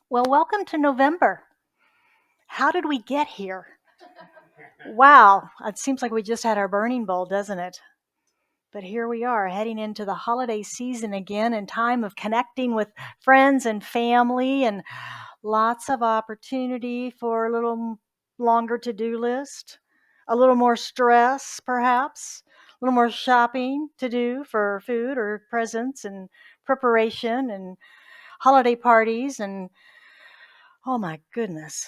Well, welcome to November. How did we get here? Wow, it seems like we just had our burning bowl, doesn't it? But here we are heading into the holiday season again and time of connecting with friends and family and lots of opportunity for a little longer to-do list, a little more stress perhaps, a little more shopping to do for food or presents and preparation and holiday parties and oh my goodness.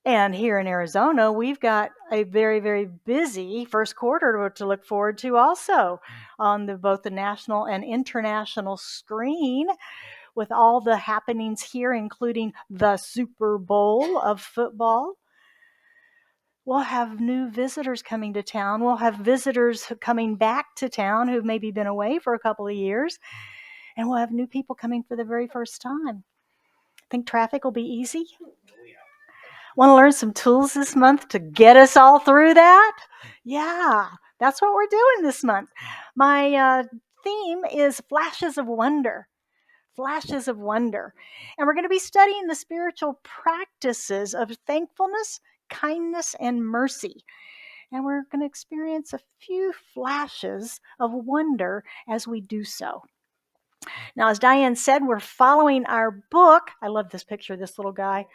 And here in Arizona, we've got a very, very busy first quarter to look forward to also on both the national and international screen with all the happenings here, including the Super Bowl of football. We'll have new visitors coming to town. We'll have visitors coming back to town who've maybe been away for a couple of years. And we'll have new people coming for the very first time. Think traffic will be easy? Want to learn some tools this month to get us all through that? Yeah, that's what we're doing this month. My theme is Flashes of Wonder. Flashes of Wonder. And we're going to be studying the spiritual practices of thankfulness, kindness, and mercy. And we're going to experience a few flashes of wonder as we do so. Now, as Diane said, we're following our book. I love this picture of this little guy.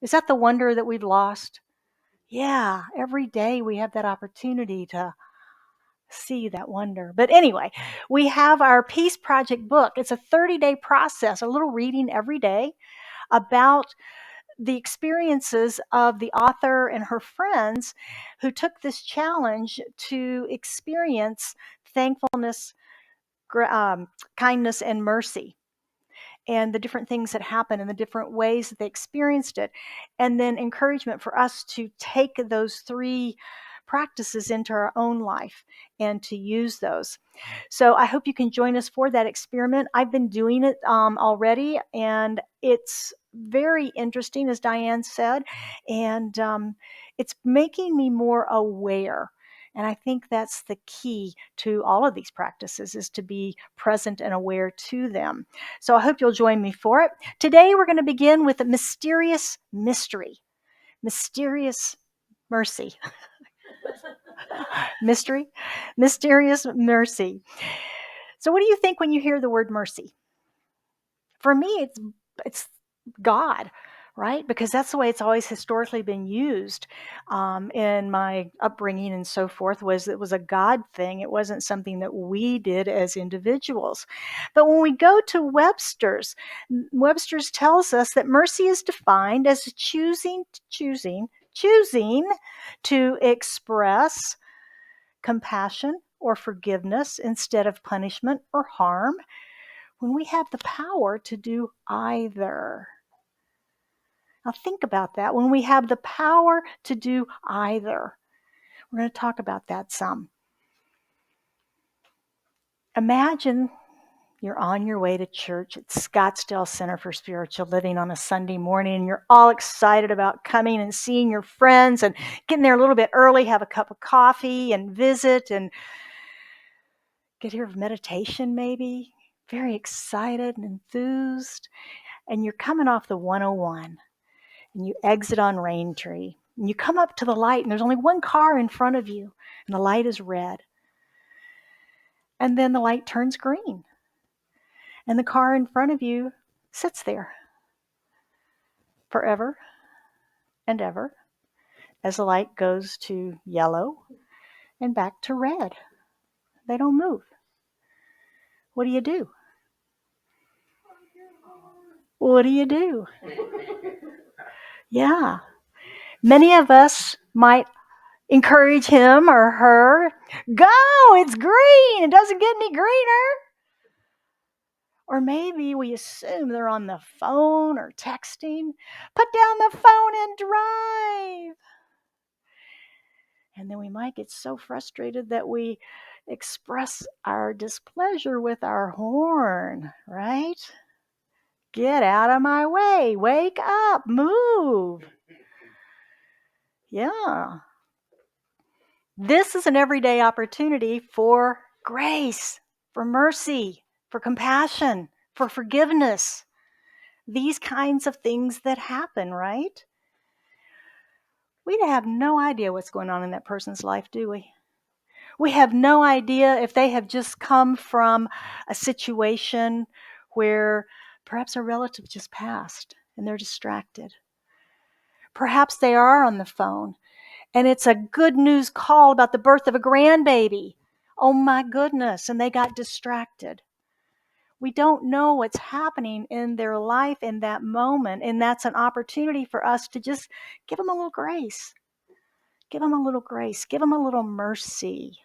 Is that the wonder that we've lost? Yeah, every day we have that opportunity to see that wonder. But anyway, we have our Peace Project book. It's a 30-day process, a little reading every day about the experiences of the author and her friends who took this challenge to experience thankfulness, kindness, and mercy, and the different things that happened and the different ways that they experienced it. And then encouragement for us to take those three practices into our own life and to use those. So I hope you can join us for that experiment. I've been doing it already, and it's very interesting, as Diane said, and it's making me more aware. And I think that's the key to all of these practices, is to be present and aware to them. So I hope you'll join me for it. Today we're going to begin with a mysterious mystery. Mysterious mercy. Mystery? Mysterious mercy. So what do you think when you hear the word mercy? For me, it's God, right? Because that's the way it's always historically been used in my upbringing and so forth. It was a God thing. It wasn't something that we did as individuals. But when we go to Webster's tells us that mercy is defined as choosing to express compassion or forgiveness instead of punishment or harm, when we have the power to do either. Now think about that. When we have the power to do either, we're going to talk about that some. Imagine you're on your way to church at Scottsdale Center for Spiritual Living on a Sunday morning, and you're all excited about coming and seeing your friends and getting there a little bit early, have a cup of coffee and visit and get here for meditation maybe. Very excited and enthused. And you're coming off the 101 and you exit on Raintree. And you come up to the light and there's only one car in front of you and the light is red. And then the light turns green. And the car in front of you sits there forever and ever as the light goes to yellow and back to red. They don't move. What do you do? What do you do? Yeah. Many of us might encourage him or her. Go, it's green. It doesn't get any greener. Or maybe we assume they're on the phone or texting. Put down the phone and drive. And then we might get so frustrated that we express our displeasure with our horn, right? Get out of my way. Wake up. Move. Yeah. This is an everyday opportunity for grace, for mercy, for compassion, for forgiveness. these kinds of things that happen, right? We have no idea what's going on in that person's life, do we? We have no idea if they have just come from a situation where perhaps a relative just passed and they're distracted. Perhaps they are on the phone and it's a good news call about the birth of a grandbaby. Oh my goodness, and they got distracted. We don't know what's happening in their life in that moment, and that's an opportunity for us to just give them a little grace. Give them a little grace. Give them a little mercy,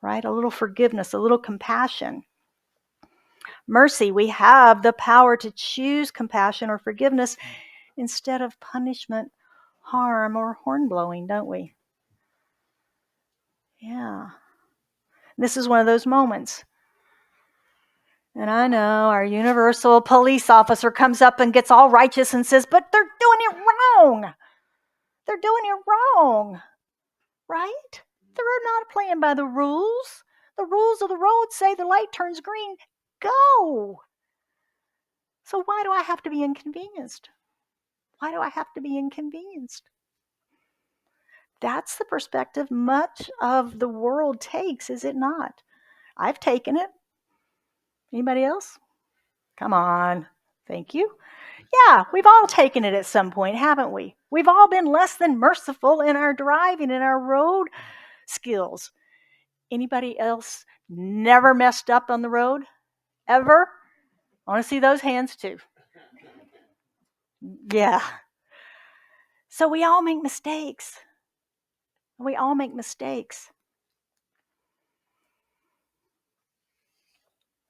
right? A little forgiveness, a little compassion. Mercy, we have the power to choose compassion or forgiveness instead of punishment, harm, or horn blowing, don't we? Yeah. This is one of those moments. And I know our universal police officer comes up and gets all righteous and says, but they're doing it wrong. They're doing it wrong, right? They're not playing by the rules. The rules of the road say the light turns green. Go. So why do I have to be inconvenienced? Why do I have to be inconvenienced? That's the perspective much of the world takes, is it not? I've taken it. Anybody else? Come on. Thank you. Yeah, we've all taken it at some point, haven't we? We've all been less than merciful in our driving and our road skills. Anybody else never messed up on the road? Ever? I want to see those hands too. Yeah. So we all make mistakes. We all make mistakes.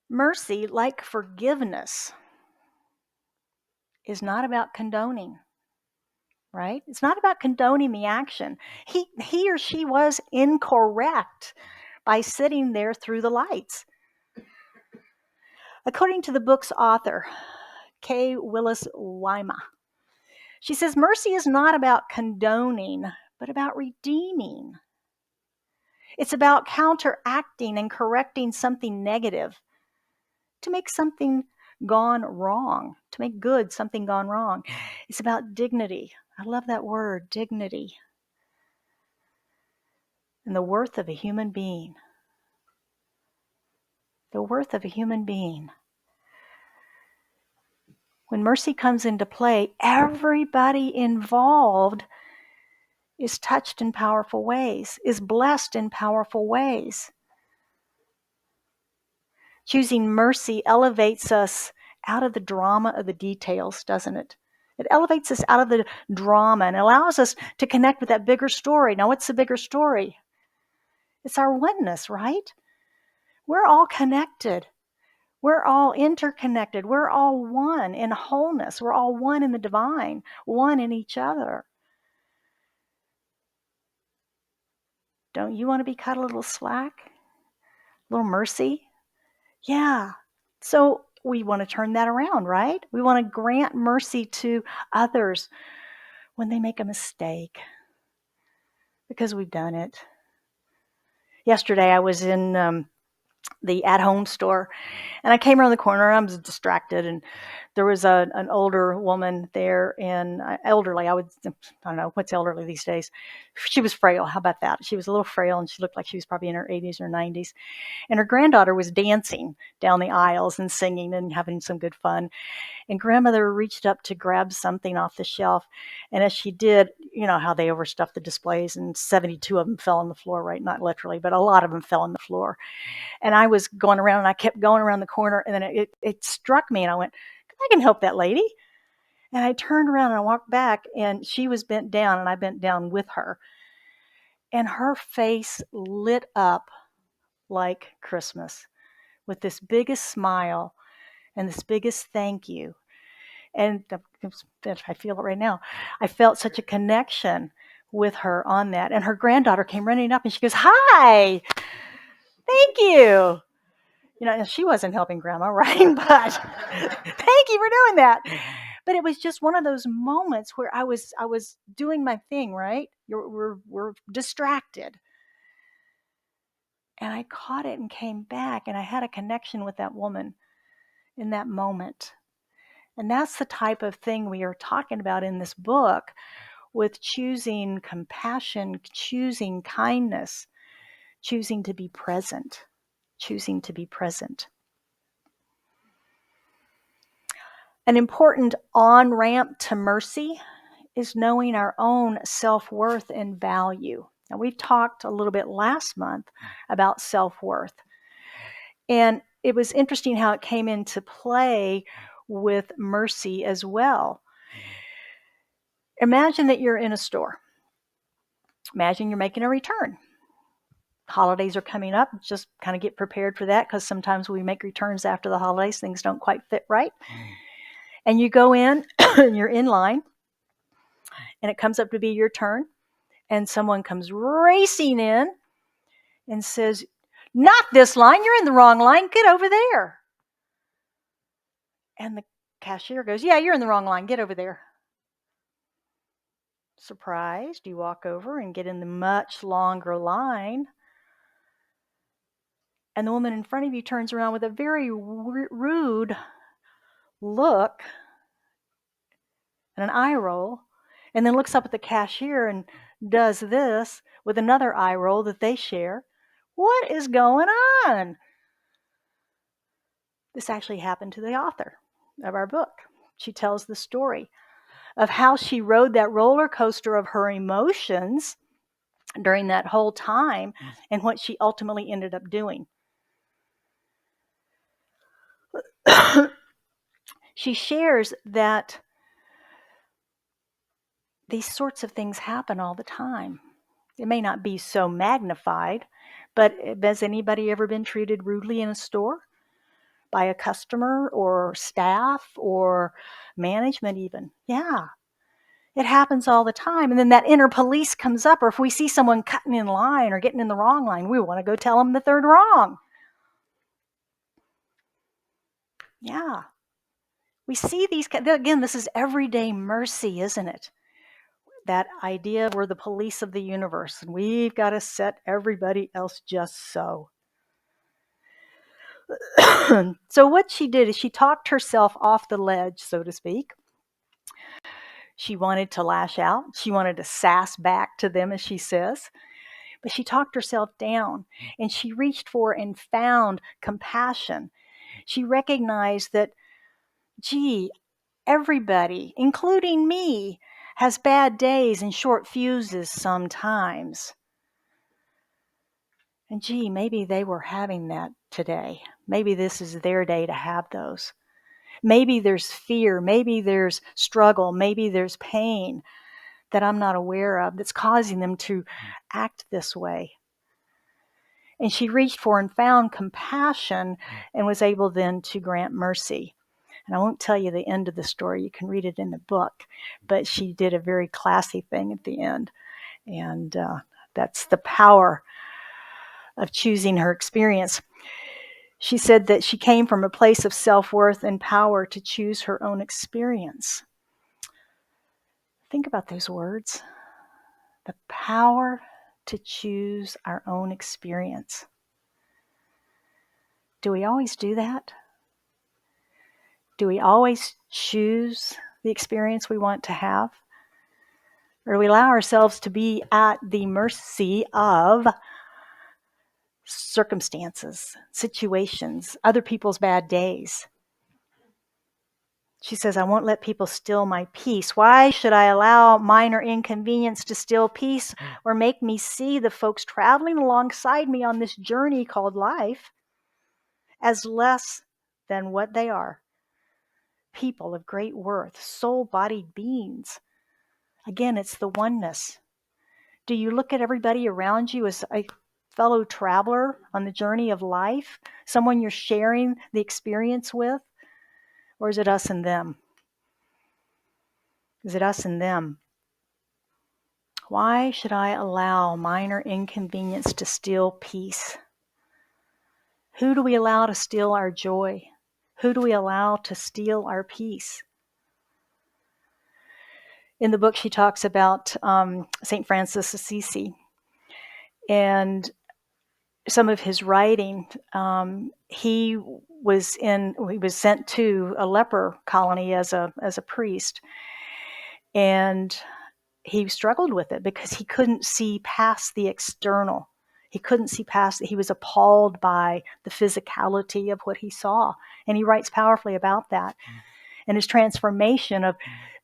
Mercy, like forgiveness, is not about condoning, right? It's not about condoning the action. He or she was incorrect by sitting there through the lights. According to the book's author, Kay Willis Wyma, she says mercy is not about condoning, but about redeeming. It's about counteracting and correcting something negative to make something gone wrong, to make good something gone wrong. It's about dignity. I love that word, dignity. And the worth of a human being. The worth of a human being. When mercy comes into play, everybody involved is touched in powerful ways, is blessed in powerful ways. Choosing mercy elevates us out of the drama of the details, doesn't it? It elevates us out of the drama and allows us to connect with that bigger story. Now, what's the bigger story? It's our oneness, right? We're all connected. We're all interconnected. We're all one in wholeness. We're all one in the divine, one in each other. Don't you want to be cut a little slack? A little mercy? Yeah. So we want to turn that around, right? We want to grant mercy to others when they make a mistake because we've done it. Yesterday I was in the at-home store, and I came around the corner. I was distracted, and there was an older woman there, and elderly. I don't know what's elderly these days. She was frail. How about that? She was a little frail, and she looked like she was probably in her 80s or 90s. And her granddaughter was dancing down the aisles and singing and having some good fun. And grandmother reached up to grab something off the shelf. And as she did, you know how they overstuffed the displays, and 72 of them fell on the floor, right? Not literally, but a lot of them fell on the floor. And I was going around, and I kept going around the corner, and then it struck me, and I went, I can help that lady. And I turned around and I walked back, and she was bent down, and I bent down with her. And her face lit up like Christmas with this biggest smile and this biggest thank you. And I feel it right now. I felt such a connection with her on that. And her granddaughter came running up and she goes, "Hi, thank you." You know, she wasn't helping grandma, right? But thank you for doing that. But it was just one of those moments where I was doing my thing, right? We're distracted. And I caught it and came back, and I had a connection with that woman in that moment. And that's the type of thing we are talking about in this book with choosing compassion, choosing kindness, choosing to be present, choosing to be present. An important on-ramp to mercy is knowing our own self-worth and value. Now, we talked a little bit last month about self-worth. And it was interesting how it came into play with mercy as well. Imagine that you're in a store. Imagine you're making a return. Holidays are coming up. Just kind of get prepared for that, because sometimes we make returns after the holidays. Things don't quite fit right. And you go in, and you're in line, and it comes up to be your turn, and someone comes racing in and says, "Not this line. You're in the wrong line. Get over there." And the cashier goes, "Yeah, you're in the wrong line. Get over there." Surprised, you walk over and get in the much longer line. And the woman in front of you turns around with a very rude look and an eye roll, and then looks up at the cashier and does this with another eye roll that they share. What is going on? This actually happened to the author of our book. She tells the story of how she rode that roller coaster of her emotions during that whole time and what she ultimately ended up doing. She shares that these sorts of things happen all the time. It may not be so magnified, but has anybody ever been treated rudely in a store by a customer or staff or management even? Yeah, it happens all the time. And then that inner police comes up, or if we see someone cutting in line or getting in the wrong line, we want to go tell them that they're wrong. Yeah. We see these, again, this is everyday mercy, isn't it? That idea we're the police of the universe and we've got to set everybody else just so. So what she did is she talked herself off the ledge, so to speak. She wanted to lash out. She wanted to sass back to them, as she says. But she talked herself down, and she reached for and found compassion. She recognized that, gee, everybody, including me, has bad days and short fuses sometimes. And gee, maybe they were having that today. Maybe this is their day to have those. Maybe there's fear, maybe there's struggle, maybe there's pain that I'm not aware of that's causing them to act this way. And she reached for and found compassion and was able then to grant mercy. And I won't tell you the end of the story. You can read it in the book. But she did a very classy thing at the end. And that's the power of choosing her experience. She said that she came from a place of self-worth and power to choose her own experience. Think about those words. The power to choose our own experience. Do we always do that? Do we always choose the experience we want to have? Or do we allow ourselves to be at the mercy of circumstances, situations, other people's bad days? She says, I won't let people steal my peace. Why should I allow minor inconvenience to steal peace or make me see the folks traveling alongside me on this journey called life as less than what they are? People of great worth, soul-bodied beings. Again, it's the oneness. Do you look at everybody around you as a fellow traveler on the journey of life? Someone you're sharing the experience with? Or is it us and them? Is it us and them? Why should I allow minor inconvenience to steal peace? Who do we allow to steal our joy? Who do we allow to steal our peace? In the book, she talks about St. Francis Assisi and some of his writing. He he was sent to a leper colony as a priest, and he struggled with it because he couldn't see past the external. He couldn't see past it. He was appalled by the physicality of what he saw. And he writes powerfully about that. And his transformation of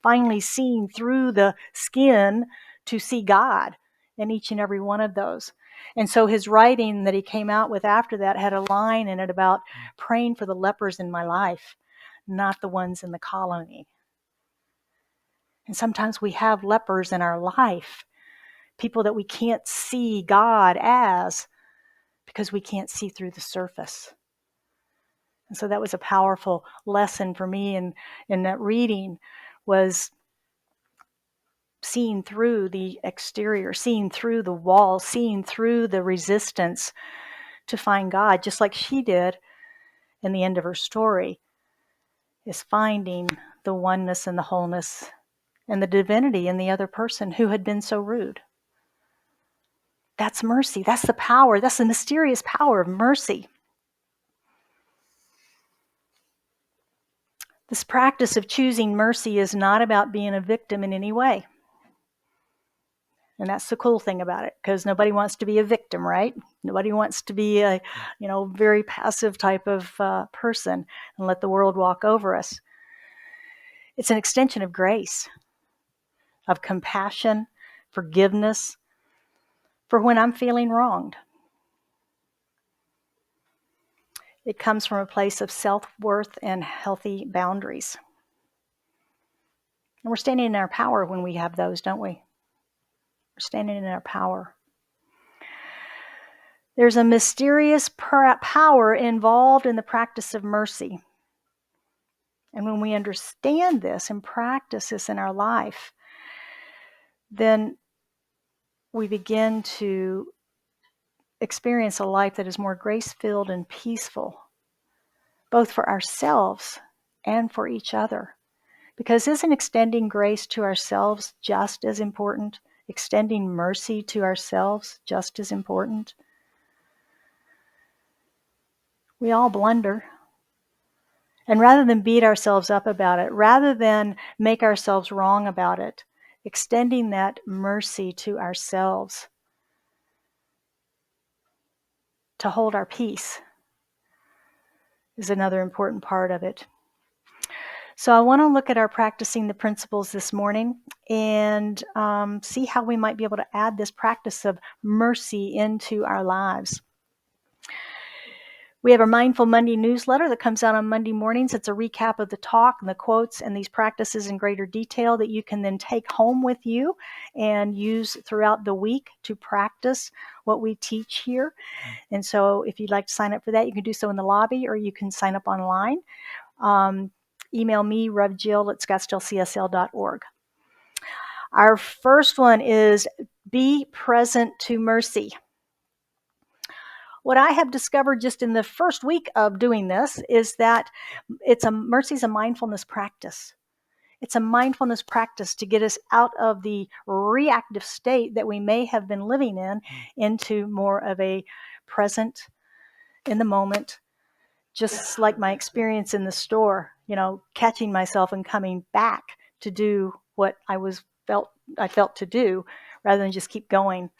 finally seeing through the skin to see God in each and every one of those. And so his writing that he came out with after that had a line in it about praying for the lepers in my life, not the ones in the colony. And sometimes we have lepers in our life, people that we can't see God as because we can't see through the surface. And so that was a powerful lesson for me in that reading, was seeing through the exterior, seeing through the wall, seeing through the resistance to find God, just like she did in the end of her story, is finding the oneness and the wholeness and the divinity in the other person who had been so rude. That's mercy. That's the power. That's the mysterious power of mercy. This practice of choosing mercy is not about being a victim in any way. And that's the cool thing about it, because nobody wants to be a victim, right? Nobody wants to be a, very passive type of person and let the world walk over us. It's an extension of grace, of compassion, forgiveness for when I'm feeling wronged. It comes from a place of self-worth and healthy boundaries. And we're standing in our power when we have those, don't we? We're standing in our power. There's a mysterious power involved in the practice of mercy. And when we understand this and practice this in our life, then we begin to experience a life that is more grace-filled and peaceful, both for ourselves and for each other. Because isn't extending grace to ourselves just as important? Extending mercy to ourselves just as important? We all blunder. And rather than beat ourselves up about it, rather than make ourselves wrong about it, extending that mercy to ourselves to hold our peace is another important part of it. So I want to look at our practicing the principles this morning and see how we might be able to add this practice of mercy into our lives. We have our Mindful Monday newsletter that comes out on Monday mornings. It's a recap of the talk and the quotes and these practices in greater detail that you can then take home with you and use throughout the week to practice what we teach here. And so if you'd like to sign up for that, you can do so in the lobby or you can sign up online. Email me, Rev Jill at scottsdalecsl.org. Our first one is be present to mercy. What I have discovered just in the first week of doing this is that mercy is a mindfulness practice. It's a mindfulness practice to get us out of the reactive state that we may have been living in into more of a present, in the moment, just like my experience in the store, catching myself and coming back to do what I felt to do rather than just keep going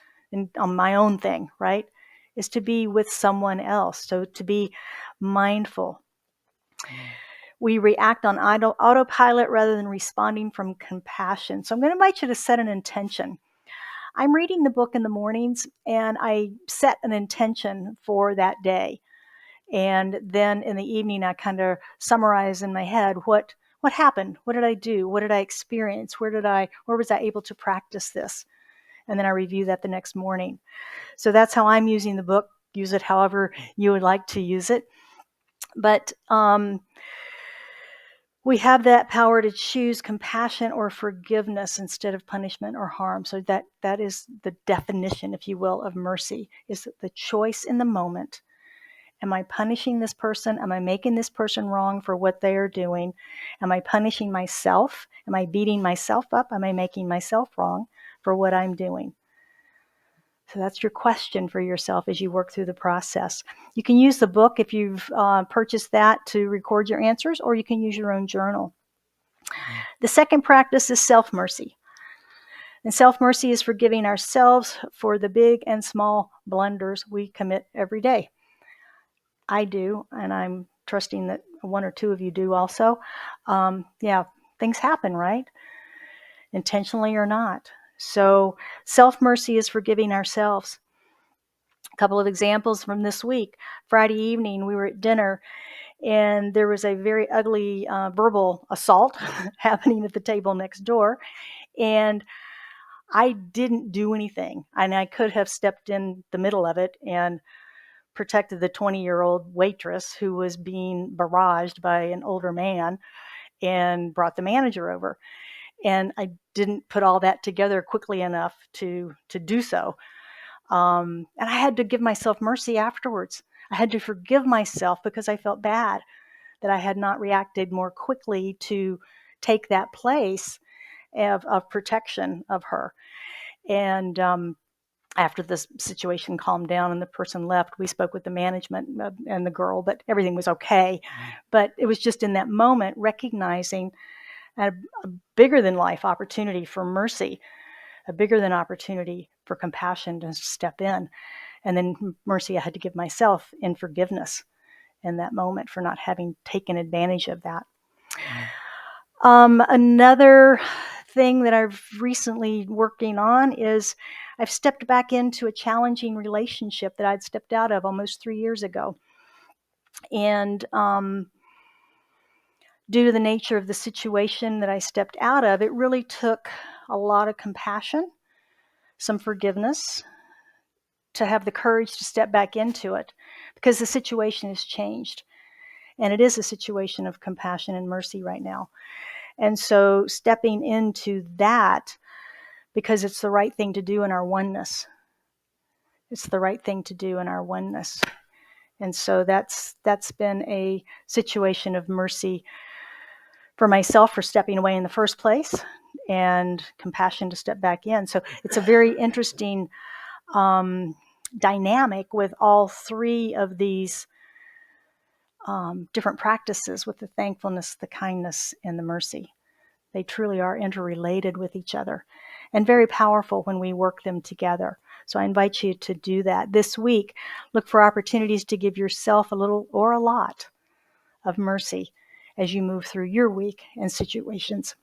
on my own thing, right? Is to be with someone else. So to be mindful. We react on autopilot rather than responding from compassion. So I'm going to invite you to set an intention. I'm reading the book in the mornings and I set an intention for that day. And then in the evening, I kind of summarize in my head what happened, what did I do, what did I experience, where was I able to practice this? And then I review that the next morning. So that's how I'm using the book. Use it however you would like to use it. But we have that power to choose compassion or forgiveness instead of punishment or harm. So that is the definition, if you will, of mercy, is the choice in the moment. Am I punishing this person? Am I making this person wrong for what they are doing? Am I punishing myself? Am I beating myself up? Am I making myself wrong for what I'm doing? So that's your question for yourself as you work through the process. You can use the book if you've purchased that to record your answers, or you can use your own journal. The second practice is self-mercy. And self-mercy is forgiving ourselves for the big and small blunders we commit every day. I do, and I'm trusting that one or two of you do also. Things happen, right? Intentionally or not. So self-mercy is forgiving ourselves. A couple of examples from this week. Friday evening, we were at dinner, and there was a very ugly verbal assault happening at the table next door. And I didn't do anything. And I could have stepped in the middle of it and protected the 20-year-old waitress who was being barraged by an older man and brought the manager over. And I didn't put all that together quickly enough to do so. And I had to give myself mercy afterwards. I had to forgive myself because I felt bad that I had not reacted more quickly to take that place of protection of her. And after the situation calmed down and the person left, we spoke with the management and the girl, but everything was okay. But it was just in that moment recognizing a bigger than life opportunity for mercy, a bigger than opportunity for compassion to step in. And then mercy I had to give myself in forgiveness in that moment for not having taken advantage of that. Another thing that I've recently working on is I've stepped back into a challenging relationship that I'd stepped out of almost 3 years ago. And due to the nature of the situation that I stepped out of, it really took a lot of compassion, some forgiveness, to have the courage to step back into it, because the situation has changed. And it is a situation of compassion and mercy right now. And so stepping into that, because it's the right thing to do in our oneness. It's the right thing to do in our oneness. And so that's been a situation of mercy for myself for stepping away in the first place, and compassion to step back in. So it's a very interesting dynamic with all three of these different practices, with the thankfulness, the kindness, and the mercy. They truly are interrelated with each other and very powerful when we work them together. So I invite you to do that. This week, look for opportunities to give yourself a little or a lot of mercy as you move through your week and situations.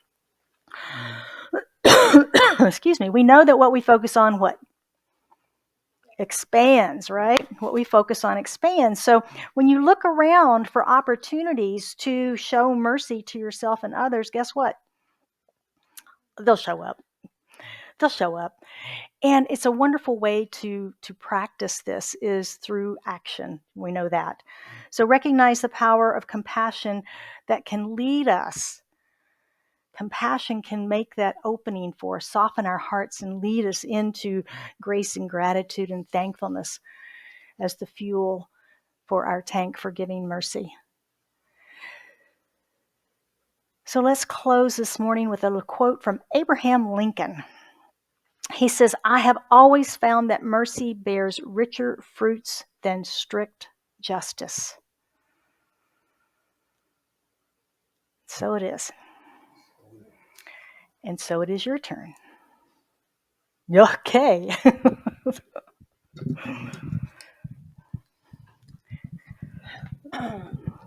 Excuse me. We know that what we focus on, what? Expands, right? What we focus on expands. So when you look around for opportunities to show mercy to yourself and others, guess what? They'll show up. They'll show up. And it's a wonderful way to practice this is through action. We know that. So recognize the power of compassion that can lead us. Compassion can make that opening for us, soften our hearts, and lead us into grace and gratitude and thankfulness as the fuel for our tank for giving mercy. So let's close this morning with a quote from Abraham Lincoln. He says, "I have always found that mercy bears richer fruits than strict justice." So it is. And so it is your turn. Okay.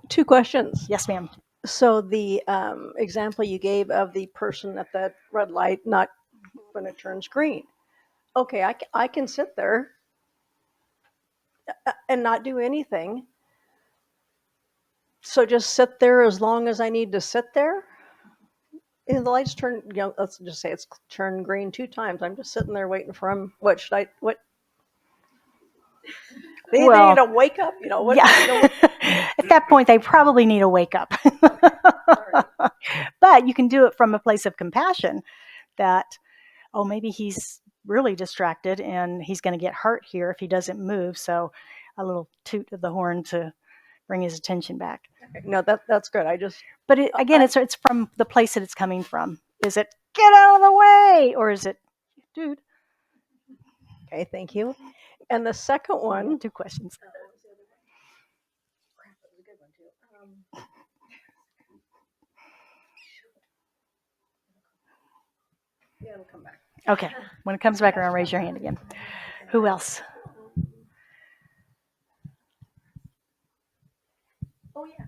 Two questions. Yes, ma'am. So the example you gave of the person at that red light not when it turns green. Okay, I can sit there and not do anything. So just sit there as long as I need to sit there. And the lights turn, let's just say it's turned green 2 times. I'm just sitting there waiting for him. What should I, what? They need to wake up, What, yeah. At that point, they probably need a wake up. But you can do it from a place of compassion that, oh, maybe he's really distracted and he's going to get hurt here if he doesn't move. So a little toot of the horn to bring his attention back. No, that's good. But again, it's from the place that it's coming from. Is it get out of the way, or is it, dude? Okay, thank you. And the second one, 2 questions. yeah, it'll come back. Okay. When it comes back around, raise your hand again. Who else? Oh yeah.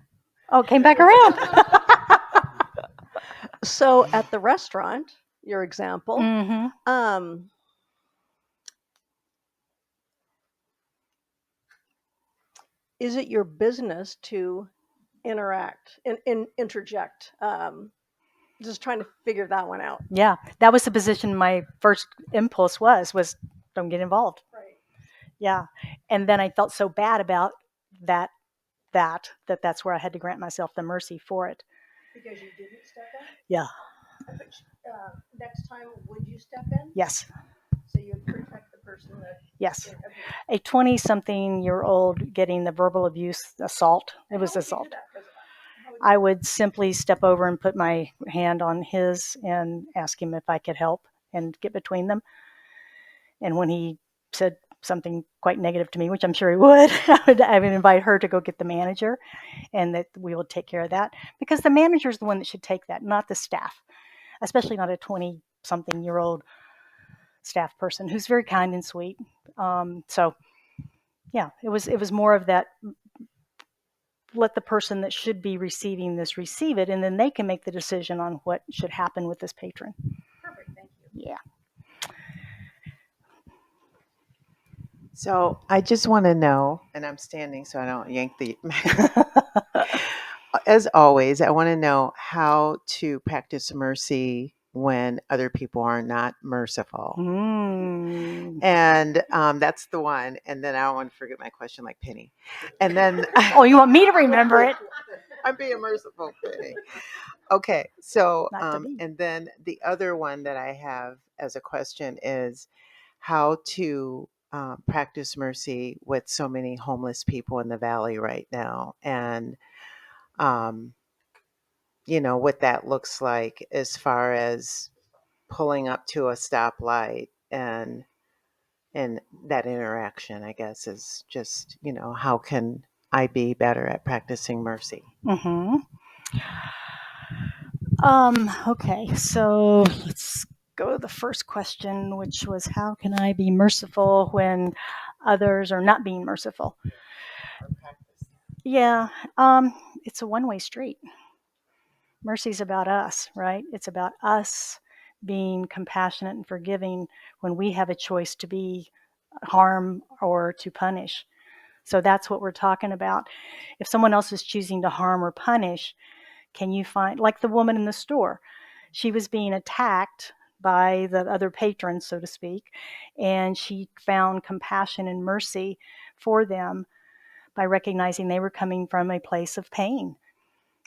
Oh, it came back around. So at the restaurant, your example, Mm-hmm. is it your business to interact and interject? Just trying to figure that one out. Yeah, that was the position my first impulse was don't get involved. Right. Yeah. And then I felt so bad about that that's where I had to grant myself the mercy for it. Because you didn't step in? Yeah. But next time, would you step in? Yes. So you'd protect the person that. Yes. Okay. A 20-something-year-old getting the verbal abuse assault. It was assault. I would simply step over and put my hand on his and ask him if I could help and get between them. And when he said something quite negative to me, which I'm sure he would, I would invite her to go get the manager and that we would take care of that. Because the manager is the one that should take that, not the staff, especially not a 20-something-year-old staff person who's very kind and sweet. So, yeah, it was more of that. Let the person that should be receiving this receive it, and then they can make the decision on what should happen with this patron. Perfect, thank you. Yeah. So I just want to know, and I'm standing so I don't yank the. As always, I want to know how to practice mercy when other people are not merciful. And that's the one. And then I don't want to forget my question like Penny. And then. Oh, you want me to remember it? I'm being merciful, Penny. Okay. So, Not to be. and then the other one that I have as a question is how to practice mercy with so many homeless people in the valley right now. And, what that looks like as far as pulling up to a stoplight and that interaction, I guess, is just, how can I be better at practicing mercy? Mm-hmm. Okay, so let's go to the first question, which was how can I be merciful when others are not being merciful? Yeah, it's a one-way street. Mercy's about us, right? It's about us being compassionate and forgiving when we have a choice to be harm or to punish. So that's what we're talking about. If someone else is choosing to harm or punish, can you find, like the woman in the store, she was being attacked by the other patrons, so to speak, and she found compassion and mercy for them by recognizing they were coming from a place of pain.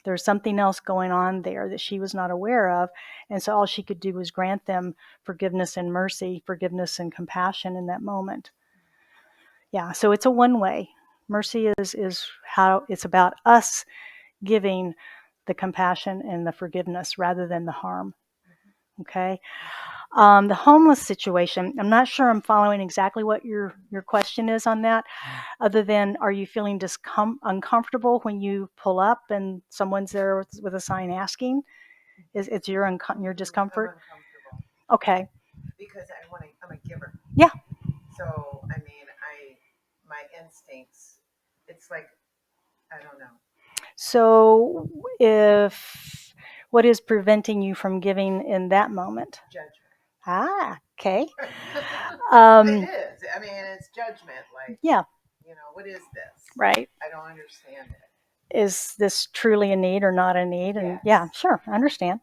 There's something else going on there that she was not aware of. And so all she could do was grant them forgiveness and mercy, forgiveness and compassion in that moment. Yeah, so it's a one way. Mercy is how it's about us giving the compassion and the forgiveness rather than the harm. Okay. The homeless situation, I'm not sure I'm following exactly what your question is on that, other than are you feeling uncomfortable when you pull up and someone's there with a sign asking? It's your discomfort? I'm uncomfortable. Okay. Because I'm a giver. Yeah. So, my instincts, it's like, I don't know. So what is preventing you from giving in that moment? Judgment. Okay. It is. It's judgment. Like, Yeah. What is this? Right. I don't understand it. Is this truly a need or not a need? And Yes. yeah, sure. I understand.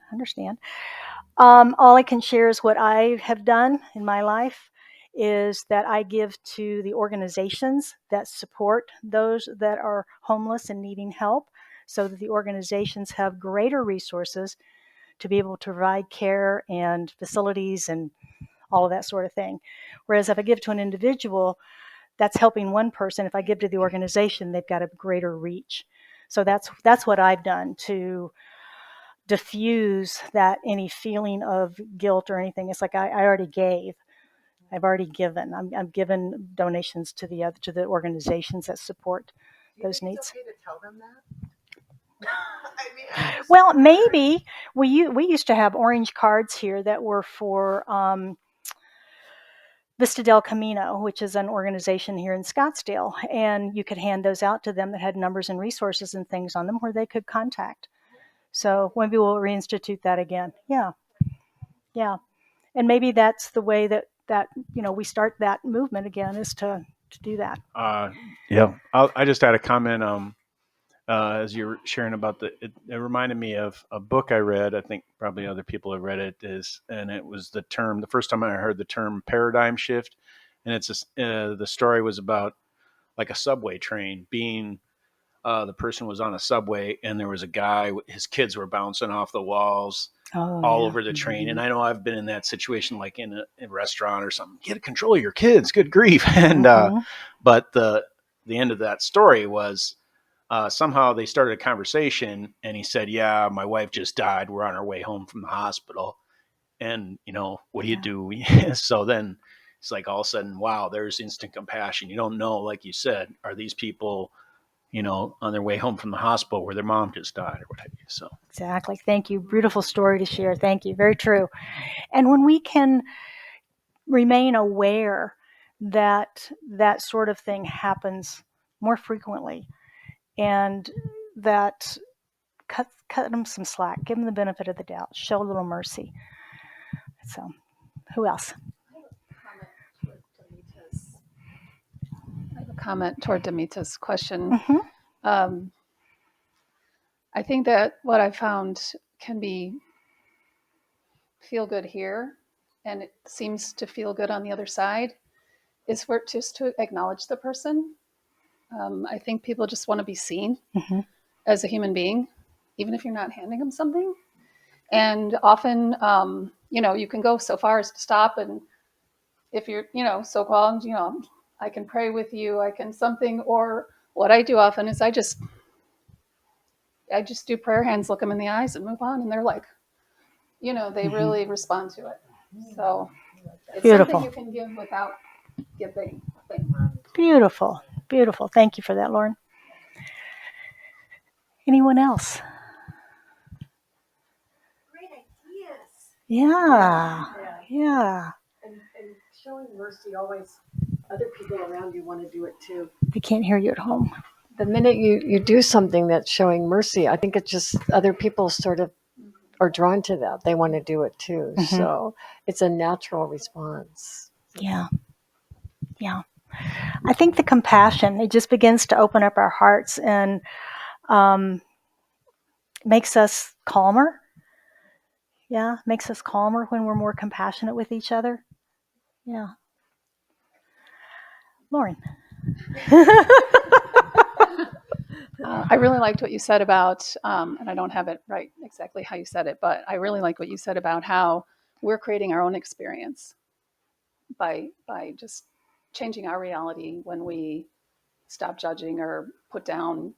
All I can share is what I have done in my life is that I give to the organizations that support those that are homeless and needing help so that the organizations have greater resources to be able to provide care and facilities and all of that sort of thing. Whereas if I give to an individual, that's helping one person. If I give to the organization, they've got a greater reach. So that's what I've done to diffuse that any feeling of guilt or anything. It's like I already gave. I've already given. I'm given donations to the organizations that support those needs. Okay to tell them that? I mean, Well, maybe we used to have orange cards here that were for Vista del Camino, which is an organization here in Scottsdale, and you could hand those out to them that had numbers and resources and things on them where they could contact. So maybe we'll reinstitute that again. Yeah, yeah, and maybe that's the way that we start that movement again, is to do that. Yeah, I just had a comment. As you're sharing about it reminded me of a book I read. I think probably other people have read it. And it was the first time I heard the term paradigm shift, and the story was about like a subway train being. The person was on a subway, and there was a guy. His kids were bouncing off the walls Oh all yeah. over the train. And I know I've been in that situation, like in a restaurant or something. Get control of your kids. Good grief! And Mm-hmm. but the end of that story was somehow they started a conversation, and he said, "Yeah, my wife just died. We're on our way home from the hospital, and what do you Yeah. do?" So then it's like all of a sudden, wow, there's instant compassion. You don't know, like you said, are these people, on their way home from the hospital where their mom just died or what have you. So Exactly. Thank you. Beautiful story to share. Thank you. Very true. And when we can remain aware that that sort of thing happens more frequently, and that cut them some slack, give them the benefit of the doubt, show a little mercy. So, who else? I have a comment toward Damita's question. Mm-hmm. Um, I think that what I found can be feel good here, and it seems to feel good on the other side, is for just to acknowledge the person. I think people just want to be seen Mm-hmm. as a human being, even if you're not handing them something. And often, you can go so far as to stop, and if you're, so called, I can pray with you, I can something, or what I do often is I just do prayer hands, look them in the eyes, and move on. And they're like, they Mm-hmm. really respond to it. So it's Beautiful. something you can give without giving. Beautiful. Beautiful. Thank you for that, Lauren. Anyone else? Great ideas. Yeah. Yeah. And showing mercy always, other people around you want to do it too. They can't hear you at home. The minute you do something that's showing mercy, I think it's just other people sort of are drawn to that. They want to do it too. Mm-hmm. So it's a natural response. Yeah. Yeah. I think the compassion, it just begins to open up our hearts and makes us calmer. Yeah. Makes us calmer when we're more compassionate with each other. Yeah. Lauren. I really liked what you said about, and I don't have it right exactly how you said it, but I really like what you said about how we're creating our own experience by just changing our reality when we stop judging or put down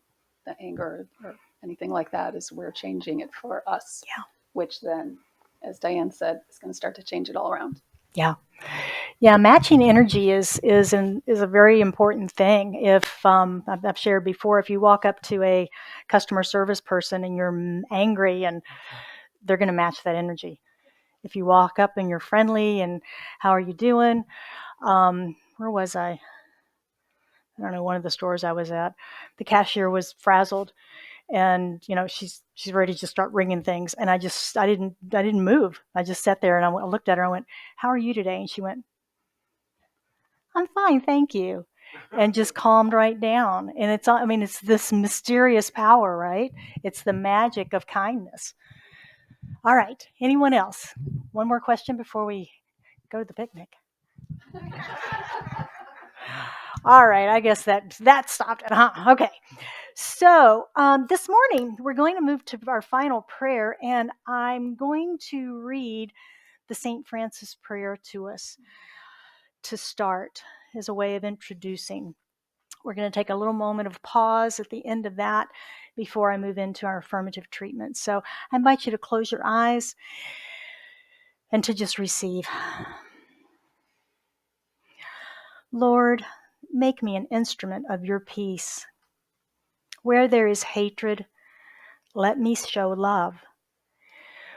the anger or anything like that. Is we're changing it for us. Yeah. Which then, as Diane said, is going to start to change it all around. Yeah. Yeah, matching energy is a very important thing. If I've shared before, if you walk up to a customer service person and you're angry, and they're going to match that energy. If you walk up and you're friendly and how are you doing? Where was I? I don't know, one of the stores I was at. The cashier was frazzled, and she's ready to just start ringing things, and I didn't move. I just sat there and I looked at her. I went, "How are you today?" And she went, "I'm fine, thank you," and just calmed right down. And it's this mysterious power, right? It's the magic of kindness. All right, anyone else? One more question before we go to the picnic. All right, I guess that stopped it, huh? Okay. So this morning we're going to move to our final prayer, and I'm going to read the St. Francis prayer to us to start as a way of introducing. We're going to take a little moment of pause at the end of that before I move into our affirmative treatment. So I invite you to close your eyes and to just receive. Lord, make me an instrument of your peace. Where there is hatred, let me show love.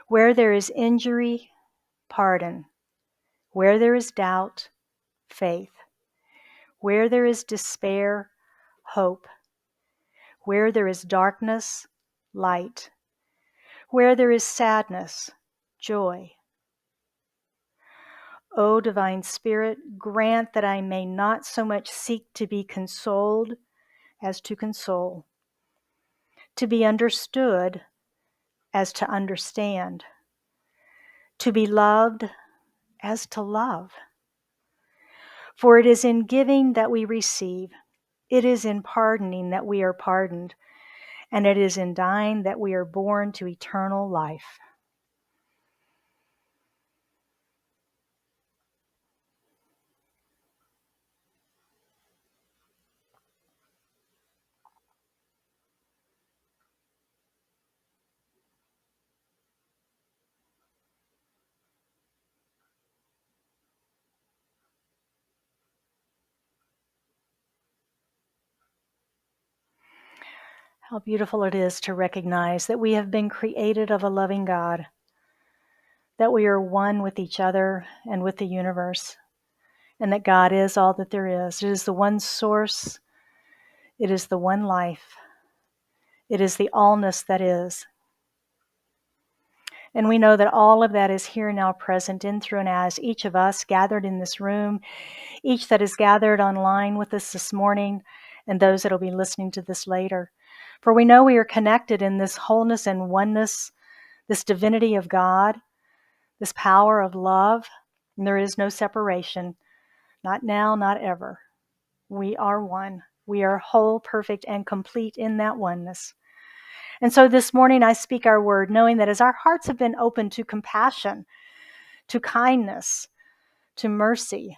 Where there is injury, pardon. Where there is doubt, faith. Where there is despair, hope. Where there is darkness, light. Where there is sadness, joy. O divine Spirit, grant that I may not so much seek to be consoled as to console, to be understood as to understand, to be loved as to love. For it is in giving that we receive, it is in pardoning that we are pardoned, and it is in dying that we are born to eternal life. How beautiful it is to recognize that we have been created of a loving God, that we are one with each other and with the universe, and that God is all that there is. It is the one source, it is the one life, it is the allness that is. And we know that all of that is here now present in, through, and as each of us gathered in this room, each that is gathered online with us this morning, and those that will be listening to this later. For we know we are connected in this wholeness and oneness, this divinity of God, this power of love, and there is no separation, not now, not ever. We are one. We are whole, perfect, and complete in that oneness. And so this morning I speak our word, knowing that as our hearts have been open to compassion, to kindness, to mercy,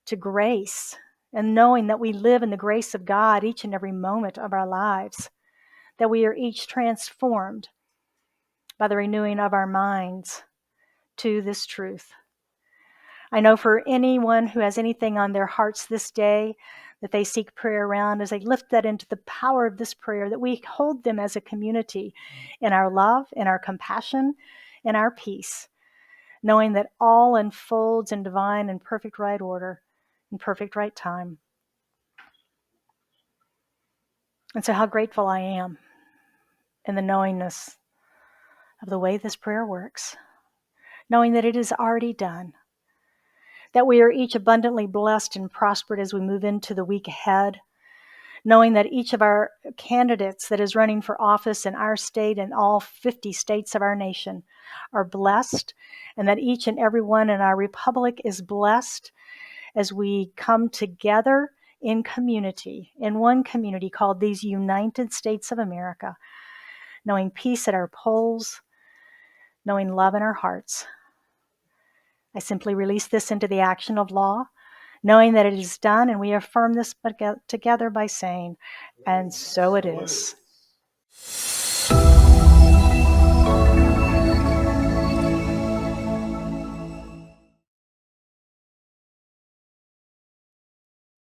to grace, and knowing that we live in the grace of God each and every moment of our lives, that we are each transformed by the renewing of our minds to this truth. I know for anyone who has anything on their hearts this day that they seek prayer around, as they lift that into the power of this prayer, that we hold them as a community in our love, in our compassion, in our peace, knowing that all unfolds in divine and perfect right order, in perfect right time. And so how grateful I am in the knowingness of the way this prayer works, knowing that it is already done, that we are each abundantly blessed and prospered as we move into the week ahead, knowing that each of our candidates that is running for office in our state and all 50 states of our nation are blessed, and that each and every one in our republic is blessed as we come together in community, in one community called these United States of America, knowing peace at our polls, knowing love in our hearts. I simply release this into the action of law, knowing that it is done, and we affirm this together by saying, and so it is.